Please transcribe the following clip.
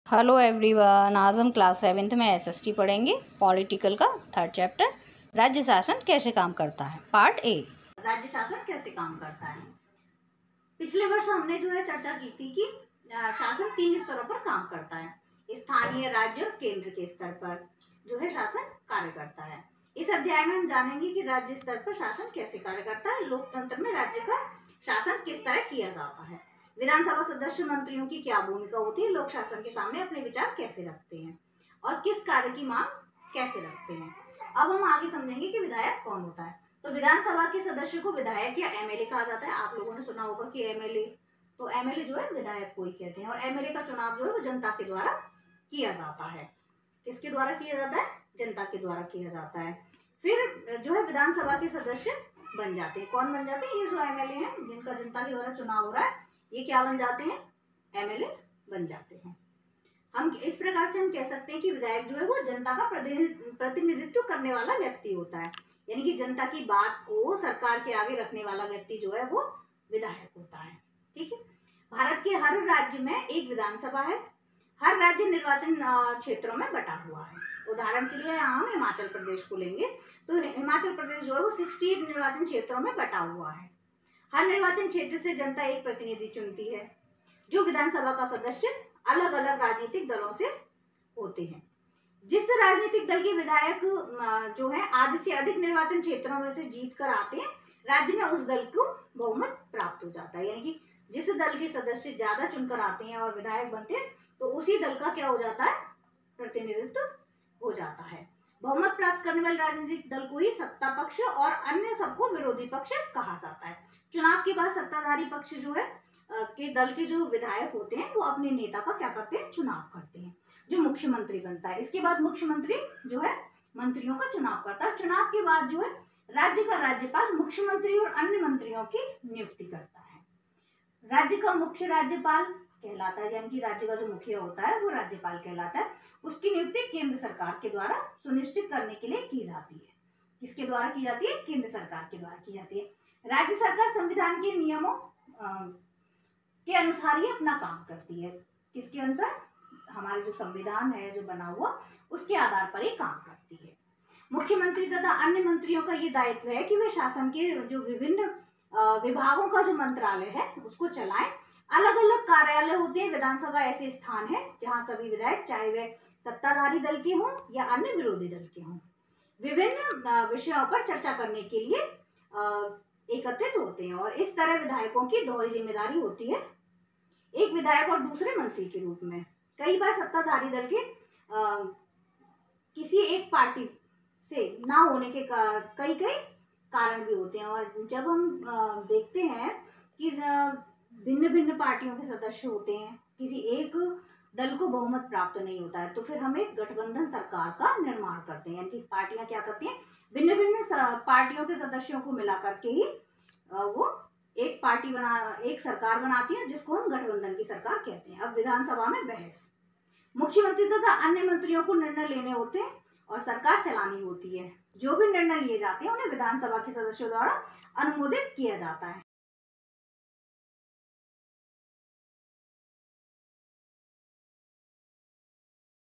Hello everyone, आज हम class 7th में एसएसटी पढ़ेंगे। पॉलिटिकल का 3rd चैप्टर, राज्य शासन कैसे काम करता है, पार्ट ए। राज्य शासन कैसे काम करता है। पिछले वर्ष हमने जो है चर्चा की थी कि शासन 3 स्तरों पर काम करता है। स्थानीय, राज्य और केंद्र के स्तर पर जो है शासन कार्य करता है। इस अध्याय में हम जानेंगे कि राज्य स्तर पर शासन कैसे कार्य करता है, लोकतंत्र में राज्य का शासन किस तरह किया जाता है, विधानसभा सदस्य मंत्रियों की क्या भूमिका होती है, लोक शासन के सामने अपने विचार कैसे रखते हैं और किस कार्य की मांग कैसे रखते हैं। अब हम आगे समझेंगे कि विधायक कौन होता है। तो विधानसभा के सदस्य को विधायक या एमएलए कहा जाता है। आप लोगों ने सुना होगा कि एमएलए, तो एमएलए जो है विधायक को ही कहते हैं। और एमएलए का चुनाव जो है वो जनता के द्वारा किया जाता है। किसके द्वारा किया जाता है? जनता के द्वारा किया जाता है। फिर जो है विधानसभा के सदस्य बन जाते हैं। कौन बन जाते हैं? ये जो एमएलए हैं जिनका जनता के द्वारा चुनाव हो रहा है, ये क्या बन जाते हैं? एमएलए बन जाते हैं। हम इस प्रकार से हम कह सकते हैं कि विधायक जो है वो जनता का प्रतिनिधित्व करने वाला व्यक्ति होता है। यानी कि जनता की बात को सरकार के आगे रखने वाला व्यक्ति जो है वो विधायक होता है। ठीक है। भारत के हर राज्य में एक विधानसभा है। हर राज्य निर्वाचन क्षेत्रों में बटा हुआ है। उदाहरण के लिए यहाँ हम हिमाचल प्रदेश को लेंगे, तो हिमाचल प्रदेश जो है वो 68 निर्वाचन क्षेत्रों में बटा हुआ है। हर निर्वाचन क्षेत्र से जनता एक प्रतिनिधि चुनती है। जो विधानसभा का सदस्य अलग अलग राजनीतिक दलों से होते हैं। जिस राजनीतिक दल के विधायक जो है आधे से अधिक निर्वाचन क्षेत्रों में से जीत कर आते हैं, राज्य में उस दल को बहुमत प्राप्त हो जाता है। यानी कि जिस दल के सदस्य ज्यादा चुनकर आते हैं और विधायक बनते हैं, तो उसी दल का क्या हो जाता है? प्रतिनिधित्व हो जाता है। बहुमत प्राप्त करने वाले राजनीतिक दल को ही सत्ता पक्ष और अन्य सबको विरोधी पक्ष कहा जाता है। चुनाव के बाद सत्ताधारी पक्ष जो है के दल के जो विधायक होते हैं वो अपने नेता का क्या करते हैं? चुनाव करते हैं, जो मुख्यमंत्री बनता है। इसके बाद मुख्यमंत्री जो है मंत्रियों का चुनाव करता है। चुनाव के बाद जो है राज्य का राज्यपाल मुख्यमंत्री और अन्य मंत्रियों की नियुक्ति करता है। राज्य का मुख्य राज्यपाल कहलाता है, यानी कि राज्य का जो मुखिया होता है वो राज्यपाल कहलाता है। उसकी नियुक्ति केंद्र सरकार के द्वारा सुनिश्चित करने के लिए की जाती है। किसके द्वारा की जाती है? केंद्र सरकार के द्वारा की जाती है। राज्य सरकार संविधान के नियमों के अनुसार ही अपना काम करती है। किसके अनुसार? हमारे जो संविधान है जो बना हुआ, उसके आधार पर ही काम करती है। मुख्यमंत्री तथा अन्य मंत्रियों का ये दायित्व है कि वे शासन के जो विभिन्न विभागों का जो मंत्रालय है उसको चलाएं। अलग अलग कार्यालय होते हैं। विधानसभा ऐसे स्थान है जहाँ सभी विधायक, चाहे वे सत्ताधारी दल के हों या अन्य विरोधी दल के हों, विभिन्न विषयों पर चर्चा करने के लिए एकत्रित होते हैं। और इस तरह विधायकों की दोहरी जिम्मेदारी होती है, एक विधायक और दूसरे मंत्री के रूप में। कई बार सत्ताधारी दल के किसी एक पार्टी से ना होने के कई कारण भी होते हैं। और जब हम देखते हैं कि भिन्न भिन्न पार्टियों के सदस्य होते हैं, किसी एक दल को बहुमत प्राप्त नहीं होता है, तो फिर हम एक गठबंधन सरकार का निर्माण करते हैं। यानी कि पार्टियां क्या करती हैं? भिन्न भिन्न पार्टियों के सदस्यों को मिला करके ही वो एक सरकार बनाती है, जिसको हम गठबंधन की सरकार कहते हैं। अब विधानसभा में बहस, मुख्यमंत्री तथा अन्य मंत्रियों को निर्णय लेने होते हैं और सरकार चलानी होती है। जो भी निर्णय लिए जाते हैं उन्हें विधानसभा के सदस्यों द्वारा अनुमोदित किया जाता है।